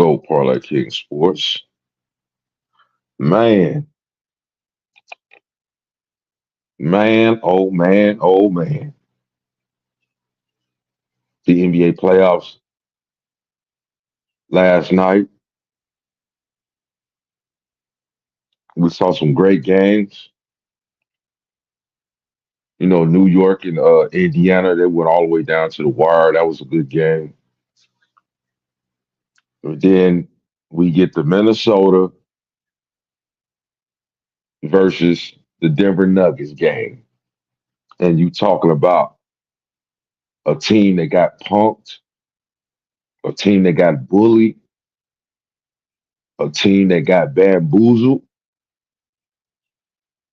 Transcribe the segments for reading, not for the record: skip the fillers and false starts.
Go Parlay King Sports. Man, oh man. The NBA playoffs last night, we saw some great games. New York and Indiana, they went all the way down to the wire. That was a good game. And then we get the Minnesota versus the Denver Nuggets game. And you talking about a team that got punked, a team that got bullied, a team that got bamboozled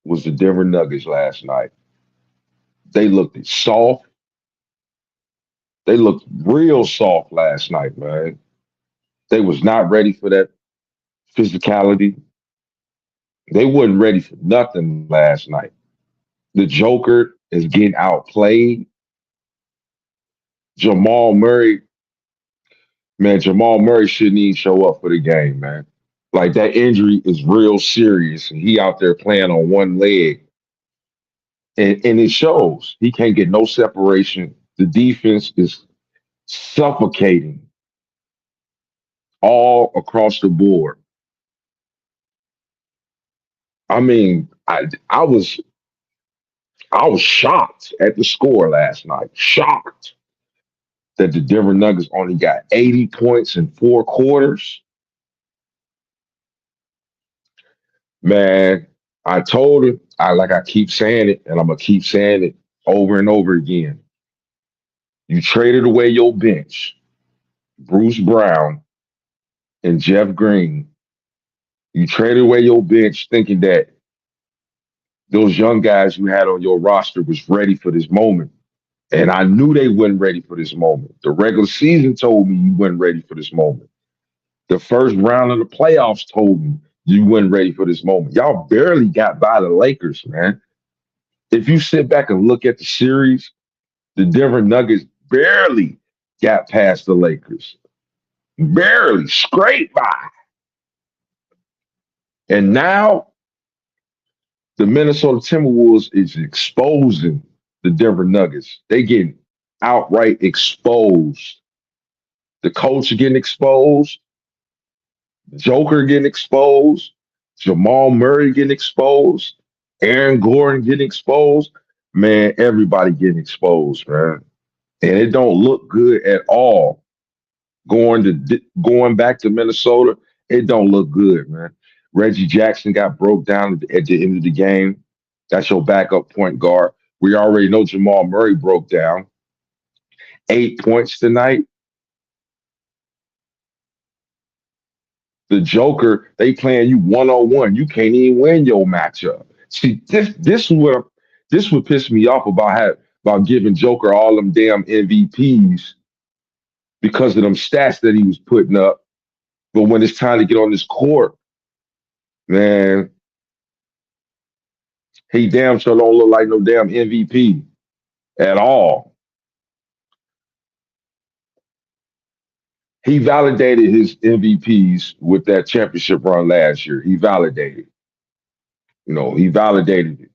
was the Denver Nuggets last night. They looked soft. They looked real soft last night, man. They was not ready for that physicality. They wasn't ready for nothing last night. The Joker is getting outplayed. Jamal Murray, man, Jamal Murray shouldn't even show up for the game, man. Like that injury is real serious. And he out there playing on one leg. And it shows. He can't get no separation. The defense is suffocating all across the board. I mean, I was shocked at the score last night. Shocked that the Denver Nuggets only got 80 points in 4 quarters. Man, I told him, I keep saying it, and I'm gonna keep saying it over and over again. You traded away your bench, Bruce Brown and Jeff Green. You traded away your bench thinking that those young guys you had on your roster was ready for this moment. And I knew they weren't ready for this moment. The regular season told me you weren't ready for this moment. The first round of the playoffs told me you weren't ready for this moment. Y'all barely got by the Lakers, man. If you sit back and look at the series, the Denver Nuggets barely got past the Lakers. Barely, scraped by. And now the Minnesota Timberwolves is exposing the Denver Nuggets. They getting outright exposed. The coach getting exposed. Joker getting exposed. Jamal Murray getting exposed. Aaron Gordon getting exposed. Man, everybody getting exposed, man. And it don't look good at all. Going back to Minnesota, it don't look good, man. Reggie Jackson got broke down at the end of the game. That's your backup point guard. We already know Jamal Murray broke down. 8 points tonight. The Joker, they playing you 1-on-1. You can't even win your matchup. See, this would piss me off about giving Joker all them damn MVPs because of them stats that he was putting up. But when it's time to get on this court, man, he damn sure don't look like no damn MVP at all. He validated his MVPs with that championship run last year. He validated. He validated it.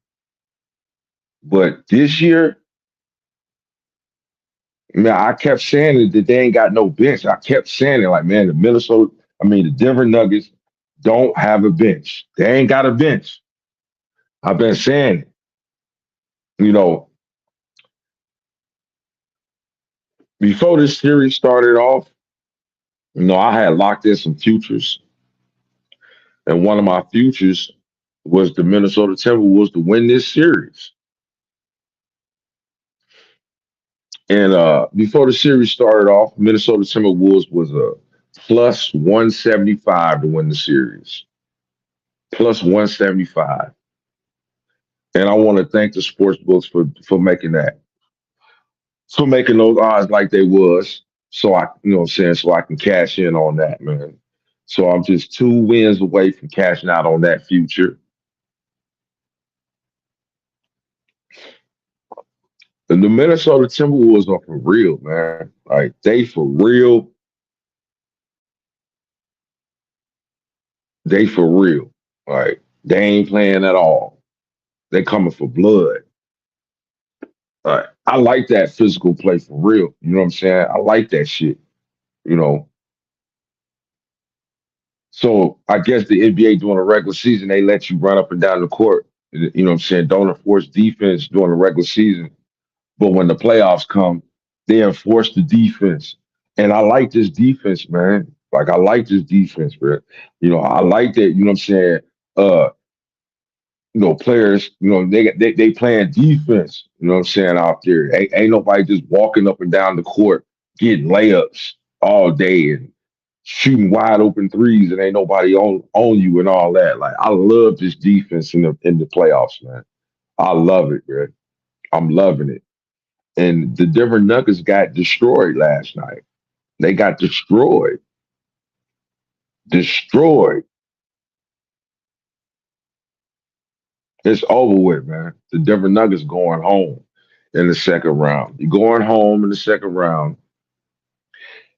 But this year, man, I kept saying it that they ain't got no bench. I kept saying it like, man, the Denver Nuggets don't have a bench. They ain't got a bench. I've been saying it. You know, before this series started off, I had locked in some futures, and one of my futures was the Minnesota Timberwolves to win this series. And before the series started off, Minnesota Timberwolves was a plus 175 to win the series. Plus 175. And I want to thank the sports books for making that, for making those odds like they was. So what I'm saying, so I can cash in on that, man. So I'm just 2 wins away from cashing out on that future. And the Minnesota Timberwolves are for real, man. Like they for real. They for real. Like they ain't playing at all. They coming for blood. I like that physical play for real. You know what I'm saying? I like that shit. You know, so I guess the NBA during the regular season they let you run up and down the court. You know what I'm saying? Don't enforce defense during the regular season, but when the playoffs come, they enforce the defense. And I like this defense, man. Like I like this defense, bro. You know, I like that. You know what I'm saying? Uh, players, they playing defense, you know what I'm saying, out there. Ain't nobody just walking up and down the court getting layups all day and shooting wide open threes and ain't nobody on you and all that. Like I love this defense in the playoffs, man. I love it, man. I'm loving it. And the Denver Nuggets got destroyed last night. They got destroyed. Destroyed. It's over with, man. The Denver Nuggets going home in the second round. You're going home in the second round,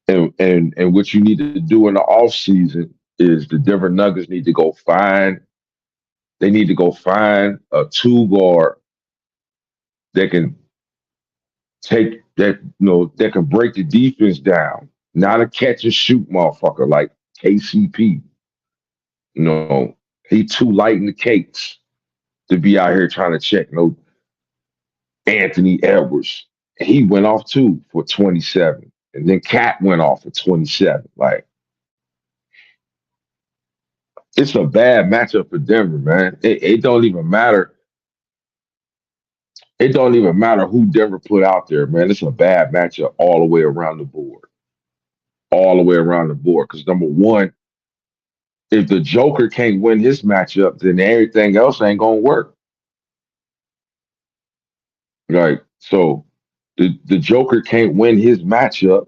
and what you need to do in the off season is the Denver Nuggets need to go find. They need to go find a two guard that can take that that can break the defense down, not a catch and shoot motherfucker like KCP. He too light in the cakes to be out here trying to check no Anthony Edwards. He went off too for 27. And then Cat went off for 27. Like, it's a bad matchup for Denver, man. It don't even matter. It don't even matter who Denver put out there, man. It's a bad matchup all the way around the board. All the way around the board. Because number one, if the Joker can't win his matchup, then everything else ain't gonna work. Like, so the Joker can't win his matchup.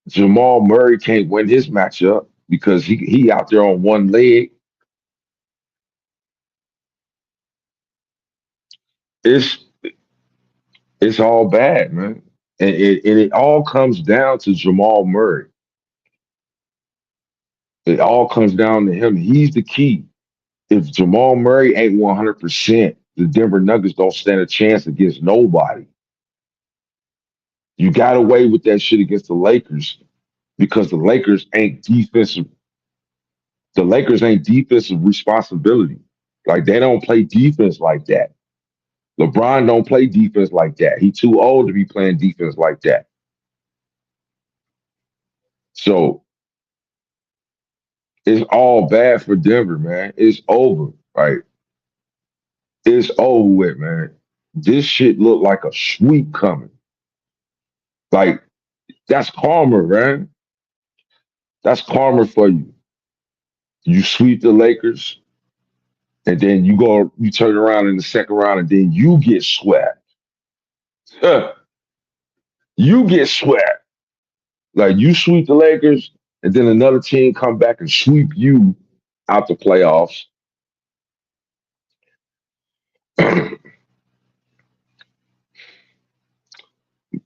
Jamal Murray can't win his matchup because he out there on one leg. It's it's all bad, man. And it all comes down to Jamal Murray. It all comes down to him. He's the key. If Jamal Murray ain't 100%, the Denver Nuggets don't stand a chance against nobody. You got away with that shit against the Lakers because the Lakers ain't defensive. The Lakers ain't defensive responsibility. Like they don't play defense like that. LeBron don't play defense like that. He too old to be playing defense like that. So it's all bad for Denver, man. It's over. Like it's over with, man. This shit look like a sweep coming. Like that's karma, man. That's karma for you. You sweep the Lakers, and then you turn around in the second round, and then you get swept. You get swept. Like you sweep the Lakers, and then another team come back and sweep you out the playoffs.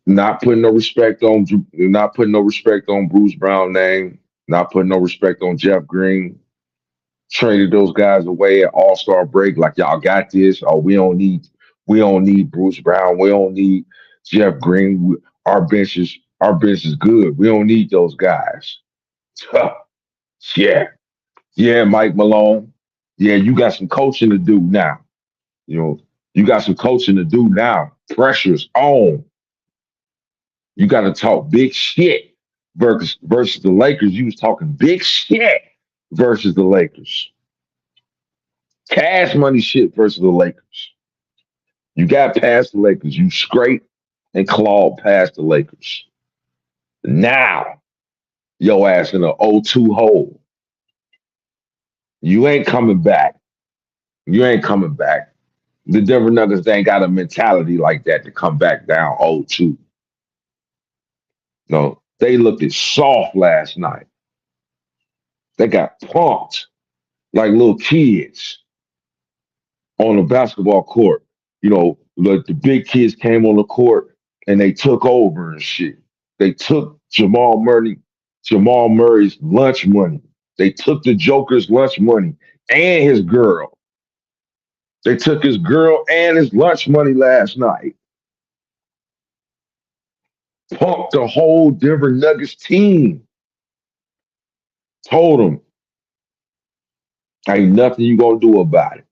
Not putting no respect on Bruce Brown name, not putting no respect on Jeff Green. Traded those guys away at All Star break, like y'all got this. Oh, we don't need Bruce Brown. We don't need Jeff Green. Our bench is good. We don't need those guys. Yeah, yeah, Mike Malone. Yeah, you got some coaching to do now. You know, you got some coaching to do now. Pressure's on. You got to talk big shit versus the Lakers. You was talking big shit versus the Lakers. Cash money shit versus the Lakers. You got past the Lakers. You scraped and clawed past the Lakers. Now, your ass in an 0-2 hole. You ain't coming back. You ain't coming back. The Denver Nuggets ain't got a mentality like that to come back down 0-2. No, they looked at soft last night. They got pumped like little kids on a basketball court. The big kids came on the court and they took over and shit. They took Jamal Murray. Jamal Murray's lunch money. They took the Joker's lunch money and his girl. They took his girl and his lunch money last night. Punked the whole Denver Nuggets team. Told them, ain't nothing you gonna do about it.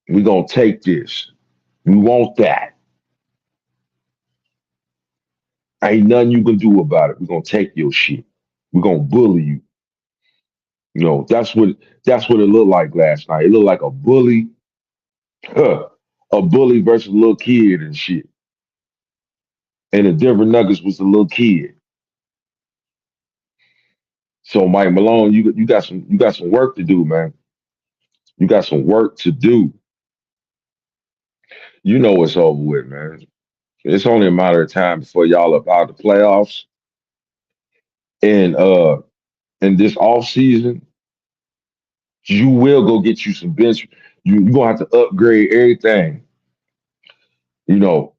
We gonna take this. We want that. Ain't nothing you can do about it. We gonna take your shit. We gonna bully you. That's what it looked like last night. It looked like a bully, a bully versus a little kid and shit. And the Denver Nuggets was the little kid. So Mike Malone, you got some work to do, man. You got some work to do. You know it's over with, man. It's only a matter of time before y'all up out the playoffs. And in this off season, you will go get you some bench. You gonna have to upgrade everything. You know,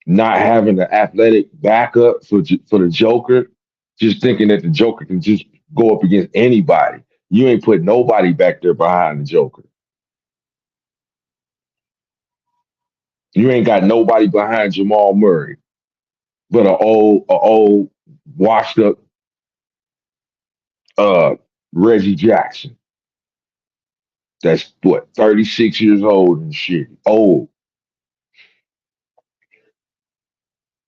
not having the athletic backup for the Joker, just thinking that the Joker can just go up against anybody. You ain't put nobody back there behind the Joker. You ain't got nobody behind Jamal Murray, but a old washed up uh Reggie Jackson. That's what 36 years old and shit. Old.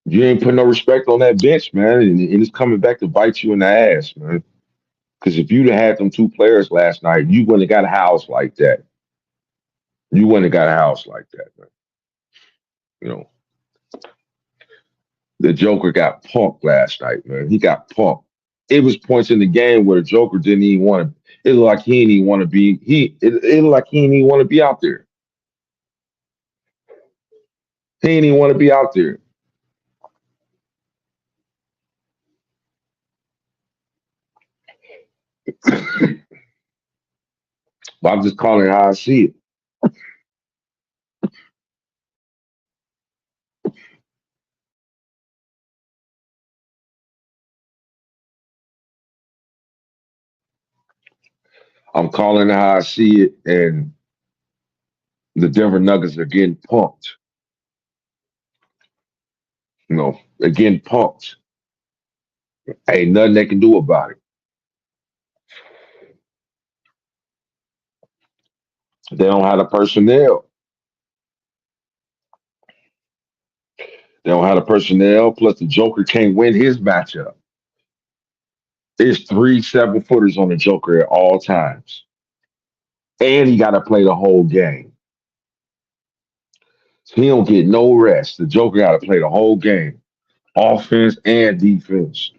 You ain't put no respect on that bench, man, and it's coming back to bite you in the ass, man. Because if you'd have had them two players last night, you wouldn't have got a house like that. You wouldn't have got a house like that, man. You know, the Joker got punked last night, man. He got punked. It was points in the game where the Joker didn't even want to. It looked like he didn't even want to be. It looked like he didn't even want to be out there. He didn't even want to be out there. But I'm just calling it how I see it. I'm calling it how I see it, and the Denver Nuggets are getting punked. They're getting punked. Ain't nothing they can do about it. They don't have the personnel. They don't have the personnel. Plus, the Joker can't win his matchup. There's three 7-footers on the Joker at all times, and he got to play the whole game. So he don't get no rest. The Joker got to play the whole game, offense and defense.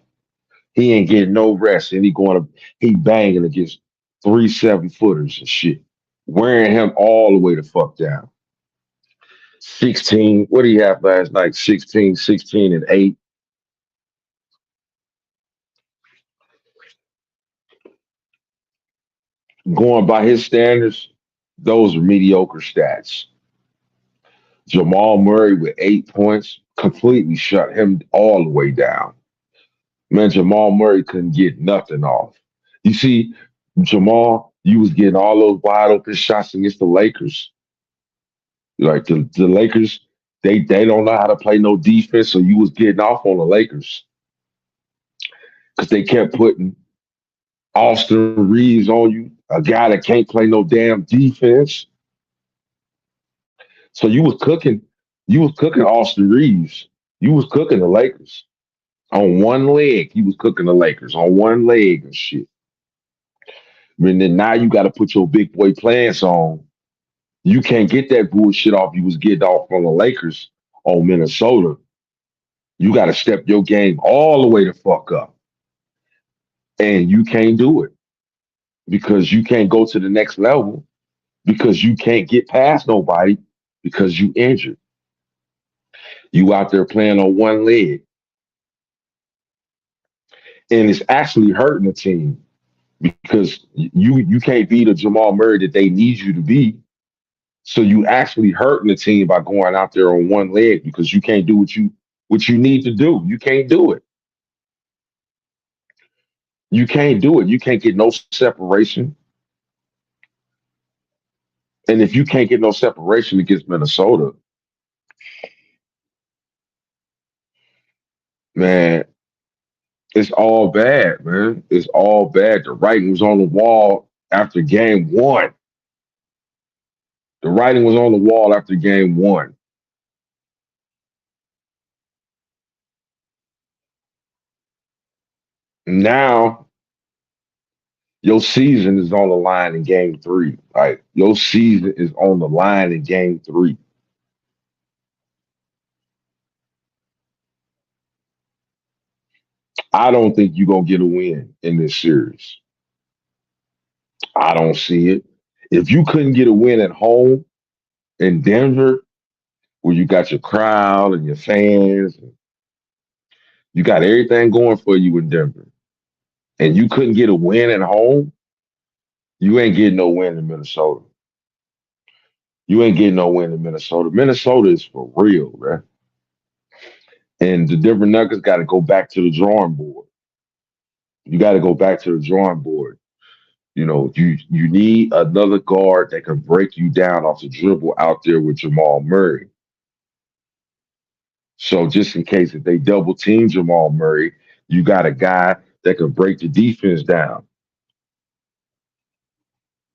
He ain't getting no rest, and he banging against three 7-footers and shit, wearing him all the way the fuck down. 16. What did he have last night? 16, 16, and 8. Going by his standards, those are mediocre stats. Jamal Murray with 8 points completely shut him all the way down. Man, Jamal Murray couldn't get nothing off. You see, Jamal, you was getting all those wide open shots against the Lakers. Like the Lakers, they don't know how to play no defense, so you was getting off on the Lakers because they kept putting Austin Reeves on you, a guy that can't play no damn defense. So you was cooking Austin Reeves. You was cooking the Lakers on one leg. You was cooking the Lakers on one leg and shit. And then now you got to put your big boy plants on. You can't get that bullshit off you was getting off from the Lakers on Minnesota. You got to step your game all the way the fuck up, and you can't do it because you can't go to the next level because you can't get past nobody because you injured. You out there playing on one leg, and it's actually hurting the team because you can't be the Jamal Murray that they need you to be. So you actually hurting the team by going out there on one leg because you can't do what you need to do. You can't do it. You can't do it. You can't get no separation. And if you can't get no separation against Minnesota, man, it's all bad, man. It's all bad. The writing was on the wall after game one. The writing was on the wall after game one. Now your season is on the line in game three. Like your season is on the line in game three. I don't think you're gonna get a win in this series. I don't see it. If you couldn't get a win at home in Denver, where you got your crowd and your fans, you got everything going for you in Denver, and you couldn't get a win at home, you ain't getting no win in Minnesota. You ain't getting no win in Minnesota. Minnesota is for real, man. And the Denver Nuggets got to go back to the drawing board. You got to go back to the drawing board. You need another guard that can break you down off the dribble out there with Jamal Murray. So just in case if they double team Jamal Murray, you got a guy that can break the defense down.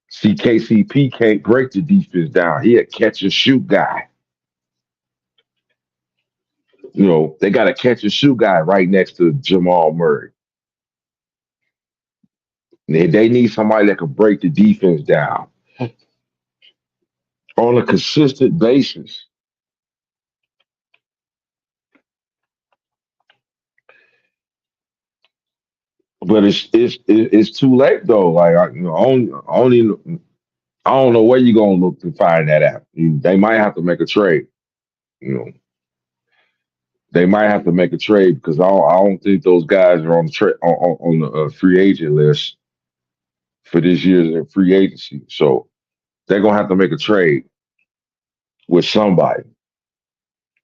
See, KCP can't break the defense down. He a catch and shoot guy. They got a catch and shoot guy right next to Jamal Murray. They need somebody that can break the defense down on a consistent basis. But it's too late though. Like I don't know where you're gonna look to find that out. They might have to make a trade. You know, they might have to make a trade because I don't think those guys are on the on the free agent list for this year's free agency. So they're gonna have to make a trade with somebody,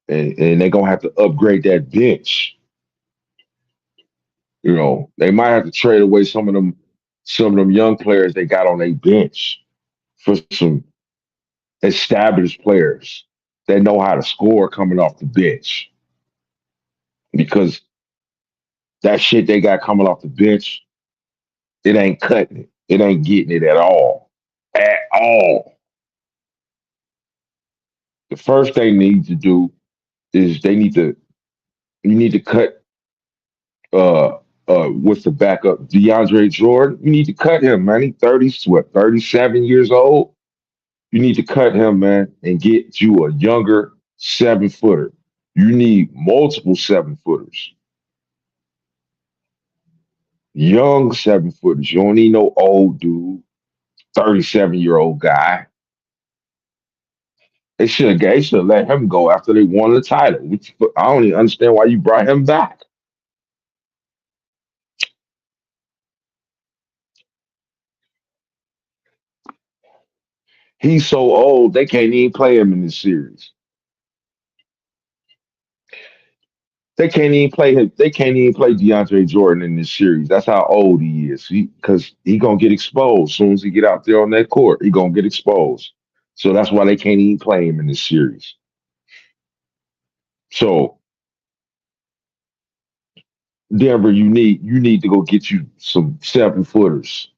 and they're gonna have to upgrade that bench. They might have to trade away some of them young players they got on their bench for some established players that know how to score coming off the bench. Because that shit they got coming off the bench, it ain't cutting it. It ain't getting it at all. At all. The first thing they need to do is you need to cut uh what's the backup? DeAndre Jordan. You need to cut him, man. He 30, what, 37 years old? You need to cut him, man, and get you a younger 7 footer. You need multiple 7 footers. Young 7 footers. You don't need no old dude, 37-year-old guy. They should let him go after they won the title. I don't even understand why you brought him back. He's so old they can't even play him in this series. They can't even play him. They can't even play DeAndre Jordan in this series. That's how old he is. Because he gonna get exposed as soon as he get out there on that court. He gonna get exposed. So that's why they can't even play him in this series. So Denver, you need to go get you some 7 footers,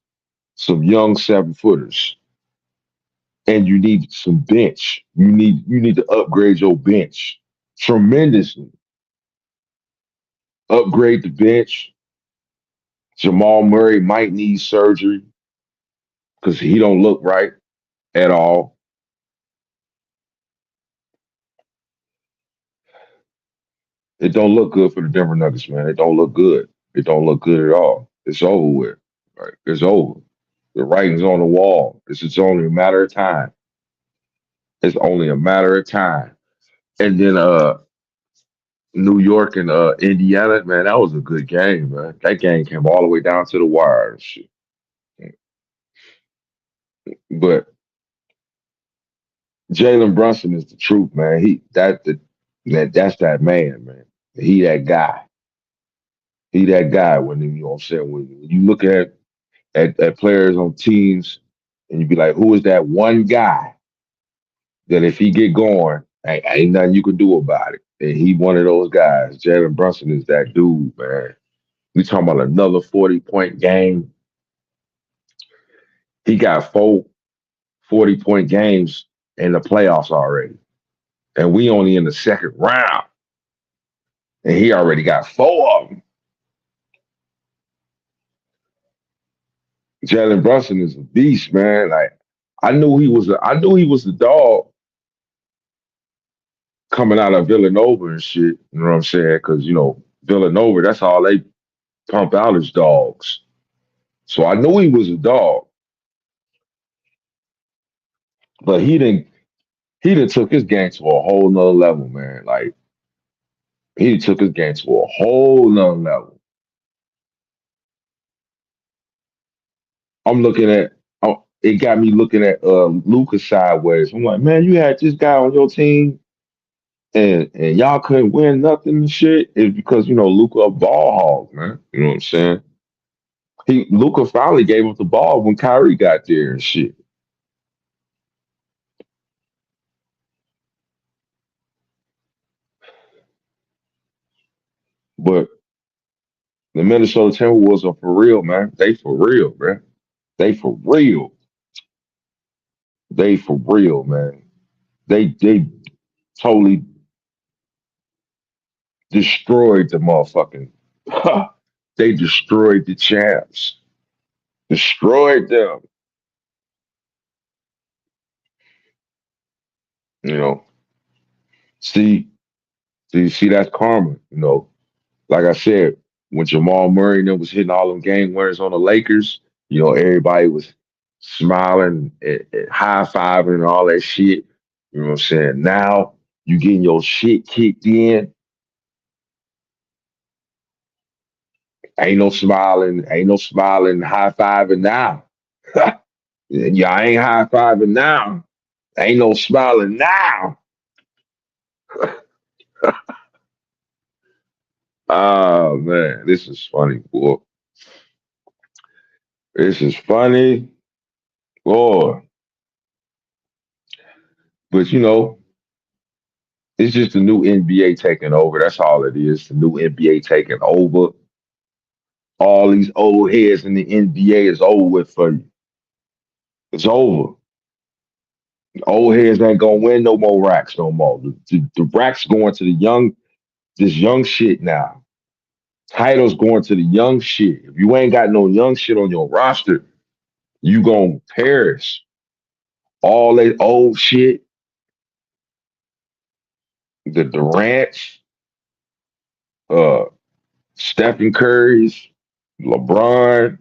some young 7 footers, and you need some bench. You need to upgrade your bench tremendously. Upgrade the bench. Jamal Murray might need surgery because he don't look right at all. It don't look good for the Denver Nuggets, man. It don't look good. It don't look good at all. It's over with. Right? It's over. The writing's on the wall. It's only a matter of time. It's only a matter of time. And then New York and Indiana, man, that was a good game, man. That game came all the way down to the wire and shit. But Jalen Brunson is the truth, man. That's that man, man. He that guy. He that guy when you know what I'm saying. When you look at players on teams and you be like, who is that one guy that if he get going, ain't nothing you can do about it. And he one of those guys. Jalen Brunson is that dude, man. We talking about another 40-point game. He got 4 40-point games in the playoffs already. And we only in the second round. And he already got 4 of them. Jalen Brunson is a beast, man. Like I knew he was the dog coming out of Villanova and shit. You know what I'm saying? Because Villanova, that's all they pump out is dogs. So I knew he was a dog, but he didn't took his game to a whole nother level, man. Like he took his game to a whole nother level. I'm looking at it got me looking at Lucas sideways. I'm like, man, you had this guy on your team and y'all couldn't win nothing and shit. It's because Luca a ball hog, man. You know what I'm saying? Luca finally gave up the ball when Kyrie got there and shit. But the Minnesota Timberwolves are for real, man. They for real, man. They for real. They for real, man. They totally destroyed the motherfucking. They destroyed the champs. Destroyed them. You know. See, see that's karma. Like I said, when Jamal Murray and them was hitting all them game winners on the Lakers, everybody was smiling and high fiving and all that shit. You know what I'm saying? Now you getting your shit kicked in. Ain't no smiling, high fiving now. Y'all ain't high fiving now. Ain't no smiling now. Oh man, this is funny, boy. This is funny, boy. But it's just the new NBA taking over. That's all it is. The new NBA taking over. All these old heads in the NBA is over with for you. It's over. Old heads ain't gonna win no more racks no more. The racks going to this young shit now. Titles going to the young shit. If you ain't got no young shit on your roster, you gonna perish. All that old shit, the Durant's, uh, Stephen Curry's, LeBron,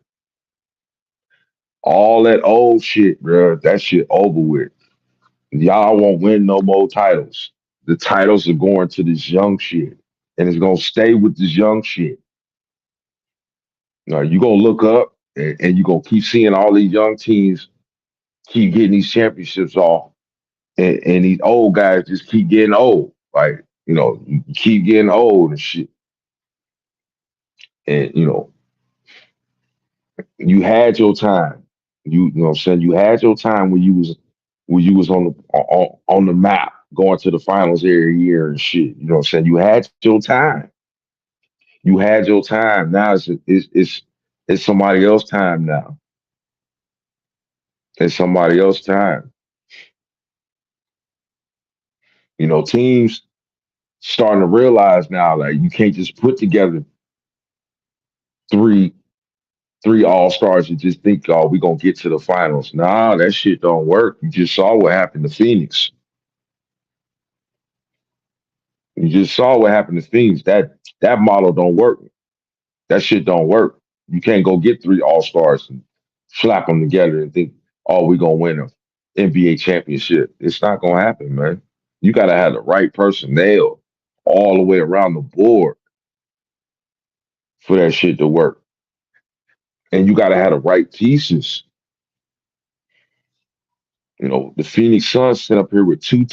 all that old shit, bro. That shit over with. Y'all won't win no more titles. The titles are going to this young shit, and it's gonna stay with this young shit. Now you gonna look up, and you gonna keep seeing all these young teams keep getting these championships off, and these old guys just keep getting old. Like you keep getting old and shit, and you had your time. You know what I'm saying? You had your time when you was on the map going to the finals every year and shit. You know what I'm saying? You had your time. You had your time. Now it's somebody else's time now. It's somebody else's time. Teams starting to realize now like you can't just put together three three all stars and just think, oh, we're gonna get to the finals. Nah, that shit don't work. You just saw what happened to Phoenix. You just saw what happened to Phoenix. That model don't work. That shit don't work. You can't go get three all stars and slap them together and think, oh, we're gonna win an NBA championship. It's not gonna happen, man. You gotta have the right personnel all the way around the board for that shit to work. And you gotta have the right pieces. The Phoenix Suns sit up here with two.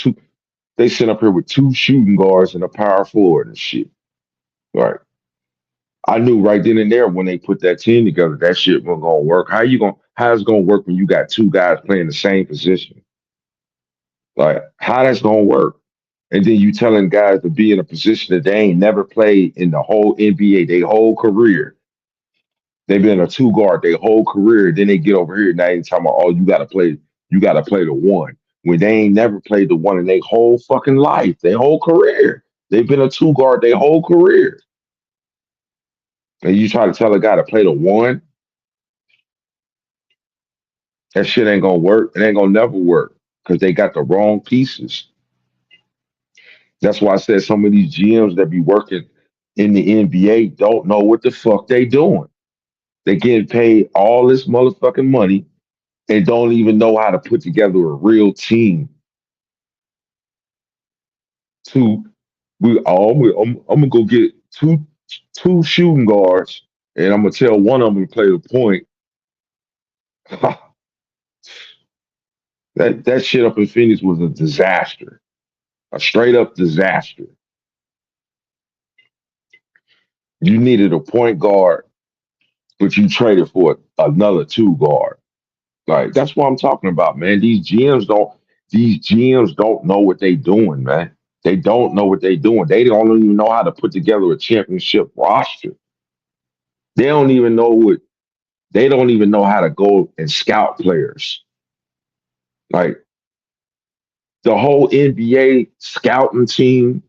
They sit up here with two shooting guards and a power forward and shit. Right. I knew right then and there when they put that team together, that shit wasn't gonna work. How's it gonna work when you got two guys playing the same position? Like, how that's gonna work? And then you telling guys to be in a position that they ain't never played in the whole NBA, their whole career. They've been a two guard their whole career. Then they get over here now and talking about, oh, you gotta play the one. When they ain't never played the one in their whole fucking life, their whole career. They've been a two guard their whole career. And you try to tell a guy to play the one, that shit ain't gonna work. It ain't gonna never work. Because they got the wrong pieces. That's why I said some of these GMs that be working in the NBA don't know what the fuck they doing. They getting paid all this motherfucking money and don't even know how to put together a real team to I'm gonna go get two shooting guards and I'm gonna tell one of them to play the point. That shit up in Phoenix was a disaster, a straight up disaster. You needed a point guard, but you traded for another two guard. Like that's what I'm talking about, man. These GMs don't know what they doing, man. They don't know what they doing. They don't even know how to put together a championship roster. They don't even know what they don't even know how to go and scout players. Like the whole NBA scouting team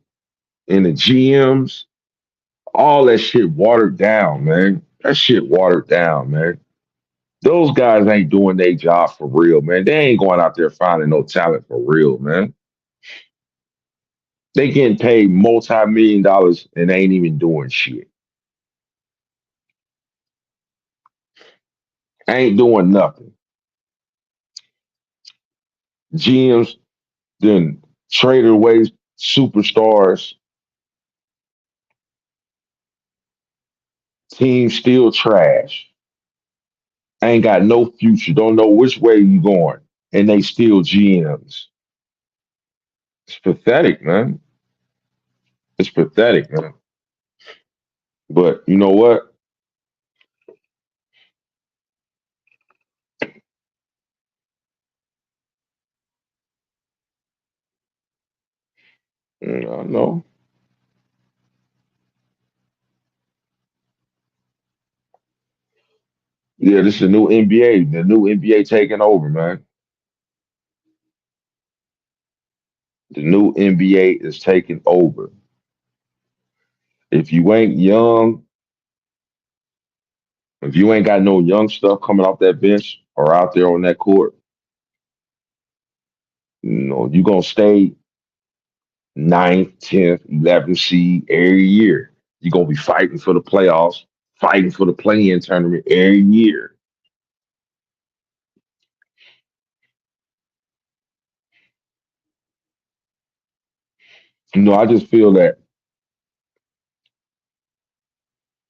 and the GMs, all that shit watered down, man. That shit watered down, man. Those guys ain't doing their job for real, man. They ain't going out there finding no talent for real, man. They getting paid multi-million dollars and ain't even doing shit. Ain't doing nothing. GMs then traded away superstars. Team still trash. Ain't got no future. Don't know which way you going. And they still GMs. It's pathetic, man. It's pathetic, man. But you know what? I know. Yeah, this is the new NBA. The new NBA taking over, man. The new NBA is taking over. If you ain't young, if you ain't got no young stuff coming off that bench or out there on that court, you gonna stay ninth, 10th, 11th seed every year. You're gonna be fighting for the playoffs, fighting for the play-in tournament every year. I just feel that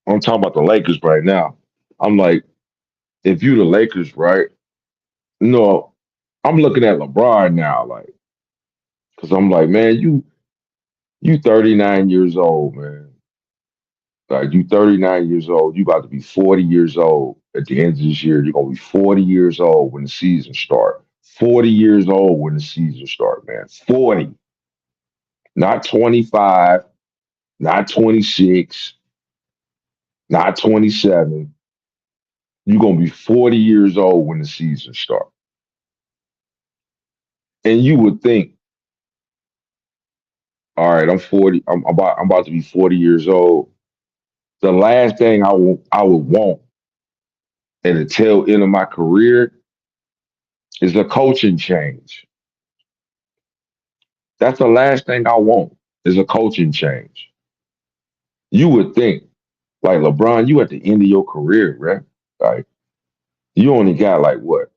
I'm talking about the Lakers right now. I'm like, if you the Lakers, right? No, I'm looking at LeBron now, like, because I'm like, man, you 39 years old, man. Like you 39 years old, you about to be 40 years old at the end of this year. You're gonna be 40 years old when the season start. 40 years old when the season start, man. 40, not 25, not 26, not 27. You're gonna be 40 years old when the season start. And you would think, all right, I'm 40, I'm about to be 40 years old. The last thing I would want at the tail end of my career is a coaching change. That's the last thing I want is a coaching change. You would think, like LeBron, you at the end of your career, right? Like you only got like what,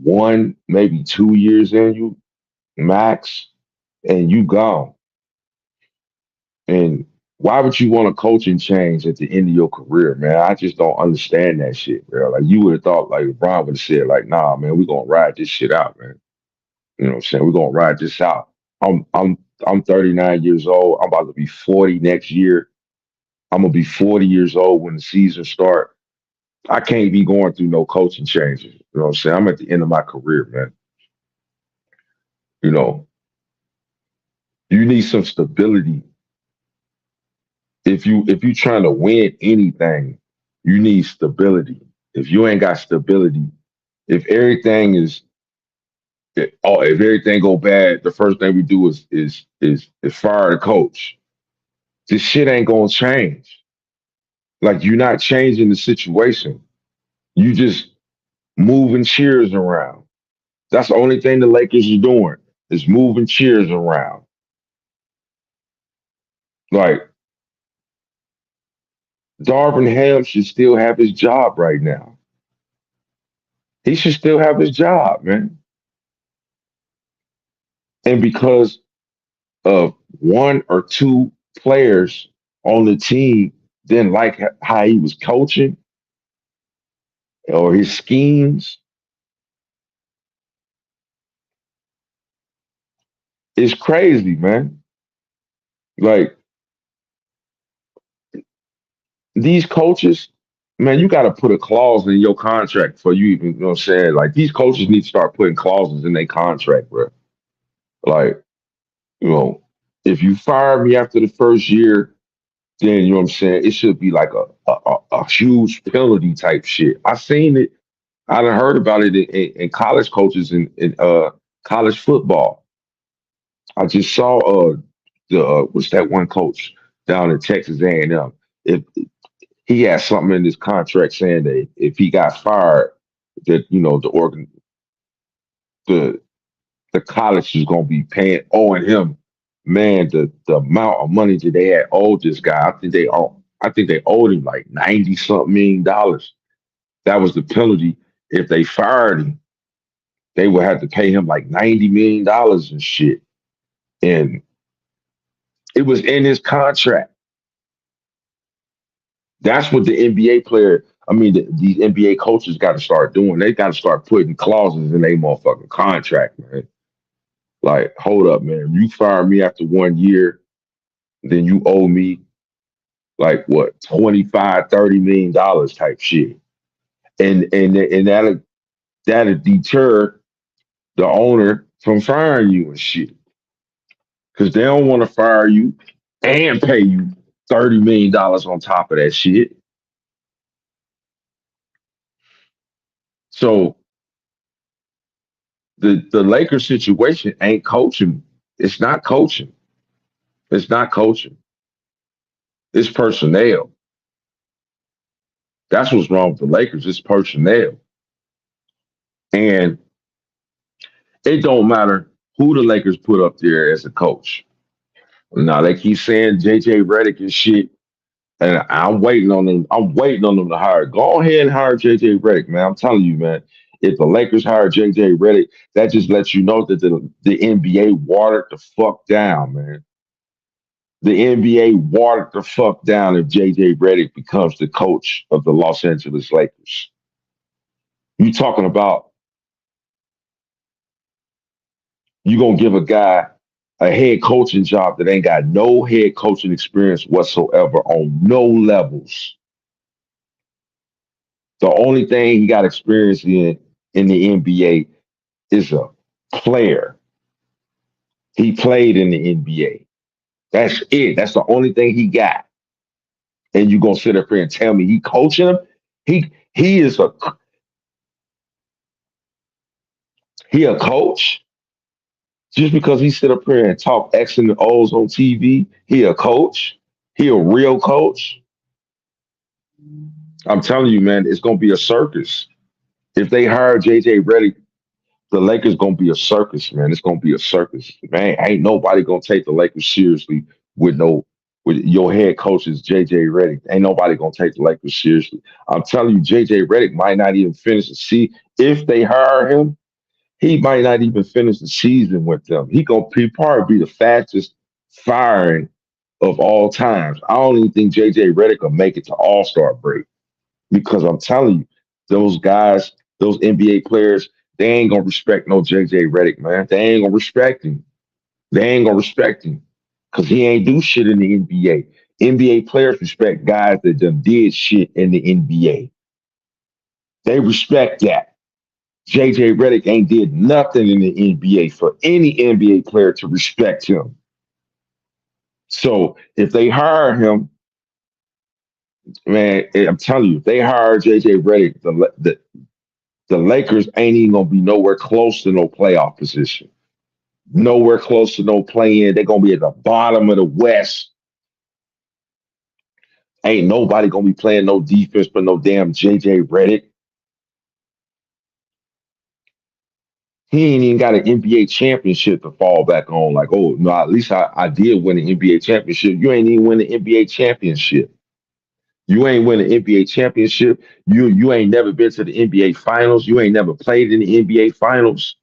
1, maybe 2 years in you max, and you gone. And why would you want a coaching change at the end of your career, man? I just don't understand that shit, bro. Like you would have thought like LeBron would have said, like, nah, man, we're gonna ride this shit out, man. You know what I'm saying? We're gonna ride this out. I'm I'm I'm 39 years old. I'm about to be 40 next year. I'm gonna be 40 years old when the season start. I can't be going through no coaching changes. You know what I'm saying? I'm at the end of my career, man. You know, you need some stability. If you trying to win anything, you need stability. If you ain't got stability, if everything is if everything go bad, the first thing we do is fire the coach. This shit ain't gonna change. Like you're not changing the situation. You just moving cheers around. That's the only thing the Lakers are doing is moving cheers around. Like Darvin Ham should still have his job right now. He should still have his job, man. And because of one or two players on the team didn't like how he was coaching or his schemes, it's crazy, man. Like these coaches, man, you got to put a clause in your contract for you even, you know what I'm saying? Like these coaches need to start putting clauses in their contract, bro. Like, you know, if you fire me after the first year, then you know what I'm saying? It should be like a huge penalty type shit. I seen it. I done heard about it in college coaches in college football. I just saw the what's that one coach down in Texas A&M. If he had something in his contract saying that if he got fired, that you know the the college is gonna be paying owing him, man, the amount of money that they had owed this guy. I think they owed him like 90 something million dollars. That was the penalty. If they fired him, they would have to pay him like $90 million and shit. And it was in his contract. That's what the NBA player, I mean, these NBA coaches got to start doing. They got to start putting clauses in their motherfucking contract, man. Like, hold up, man. You fire me after 1 year, then you owe me like what, 25, $30 million type shit. And that'll deter the owner from firing you and shit. Cause they don't want to fire you and pay you $30 million on top of that shit. So the Lakers situation ain't coaching. It's not coaching. It's not coaching. It's personnel. That's what's wrong with the Lakers. It's personnel. And it don't matter who the Lakers put up there as a coach. Now they keep saying JJ Redick and shit. And I'm waiting on them. I'm waiting on them to hire. Go ahead and hire JJ Redick, man. I'm telling you, man. If the Lakers hire JJ Redick, that just lets you know that the NBA watered the fuck down, man. The NBA watered the fuck down if JJ Redick becomes the coach of the Los Angeles Lakers. You talking about you gonna give a guy a head coaching job that ain't got no head coaching experience whatsoever on no levels. The only thing he got experience in the NBA is a player. He played in the NBA. That's it. That's the only thing he got. And you gonna sit up here and tell me he coaching him? He is a coach just because he sit up here and talk X and O's on TV. He a coach. He a real coach. I'm telling you, man, it's gonna be a circus. If they hire JJ Redick, the Lakers gonna be a circus, man. It's gonna be a circus, man. Ain't nobody gonna take the Lakers seriously with no with your head coach is JJ Redick. Ain't nobody gonna take the Lakers seriously. I'm telling you, JJ Redick might not even finish the season. If they hire him, he might not even finish the season with them. He probably be the fastest firing of all times. I don't even think JJ Redick will make it to All Star break because I'm telling you, those guys, those NBA players, they ain't gonna respect no JJ Redick, man. They ain't gonna respect him. They ain't gonna respect him because he ain't do shit in the NBA. NBA players respect guys that done did shit in the NBA. They respect that. JJ Redick ain't did nothing in the NBA for any NBA player to respect him. So if they hire him, man, I'm telling you, if they hire JJ Redick, the Lakers ain't even gonna be nowhere close to no playoff position. Nowhere close to no play in. They're gonna be at the bottom of the West. Ain't nobody gonna be playing no defense but no damn JJ Redick. He ain't even got an NBA championship to fall back on. Like, oh no, at least I did win an NBA championship. You ain't even win the NBA championship. You ain't win an NBA championship. You ain't never been to the NBA finals. You ain't never played in the NBA finals.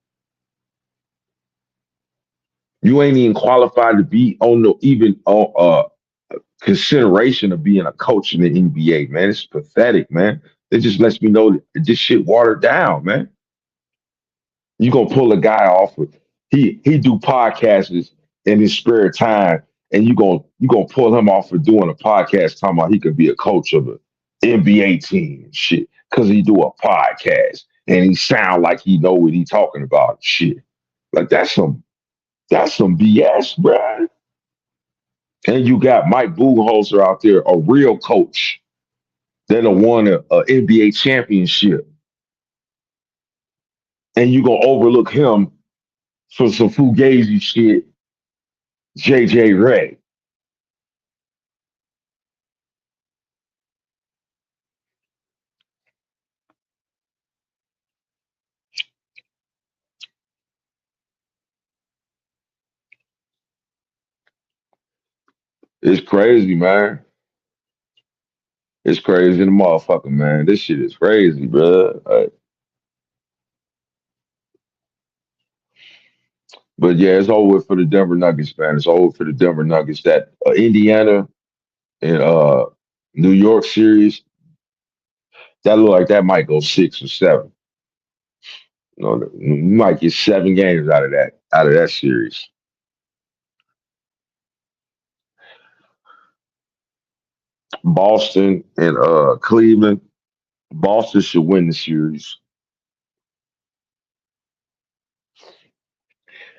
You ain't even qualified to be on the even consideration of being a coach in the NBA, man. It's pathetic, man. It just lets me know that this shit watered down, man. You gonna pull a guy off of he do podcasts in his spare time, and you gonna pull him off for doing a podcast talking about he could be a coach of an NBA team and shit because he do a podcast and he sound like he know what he talking about and shit. Like that's some BS, bruh. And you got Mike Budenholzer out there, a real coach that done won a NBA championship, and you gonna overlook him for some fugazi shit, JJ Ray. It's crazy, man. It's crazy in the motherfucker, man. This shit is crazy, bro. But yeah, it's over for the Denver Nuggets, man. It's over for the Denver Nuggets. That Indiana and New York series, that look like that might go 6 or 7. You know, you might get 7 games out of that series. Boston and Cleveland. Boston should win the series.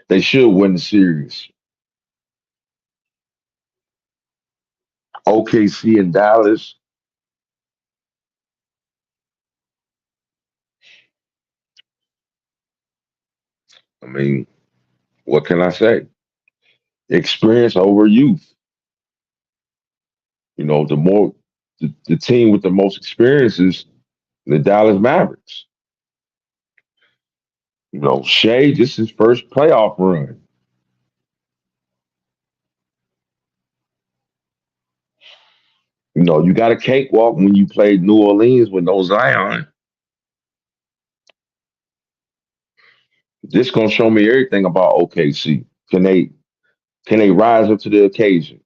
They should win the series. OKC and Dallas. I mean, what can I say? Experience over youth. You know, the team with the most experience is the Dallas Mavericks. You know, Shea, this is his first playoff run. You know, you got a cakewalk when you played New Orleans with no Zion. This gonna show me everything about OKC. Can they rise up to the occasion?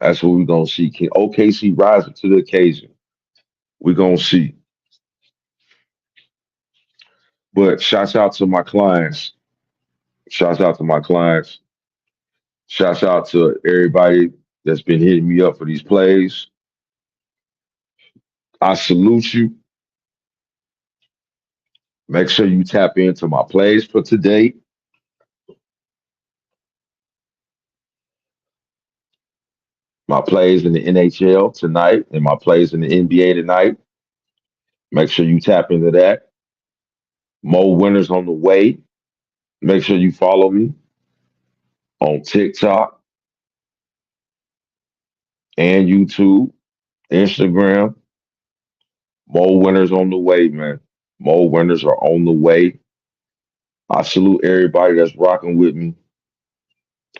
That's what we're gonna see. Can OKC rise up to the occasion? We're gonna see. But shouts out to my clients. Shouts out to my clients. Shouts out to everybody that's been hitting me up for these plays. I salute you. Make sure you tap into my plays for today, my plays in the NHL tonight, and my plays in the NBA tonight. Make sure you tap into that. More winners on the way. Make sure you follow me on TikTok and YouTube, Instagram. More winners on the way, man. More winners are on the way. I salute everybody that's rocking with me.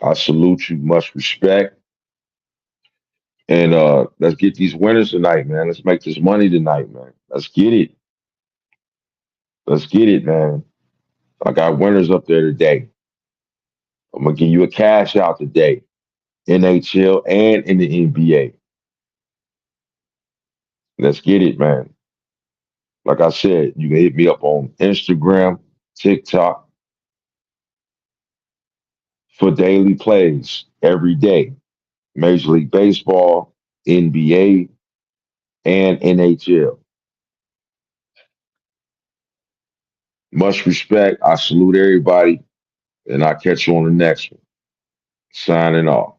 I salute you. Much respect. And let's get these winners tonight, man. Let's make this money tonight, man. Let's get it. Let's get it, man. I got winners up there today. I'm gonna give you a cash out today. NHL and in the NBA. Let's get it, man. Like I said, you can hit me up on Instagram, TikTok for daily plays every day. Major League Baseball, NBA, and NHL. Much respect. I salute everybody, and I'll catch you on the next one. Signing off.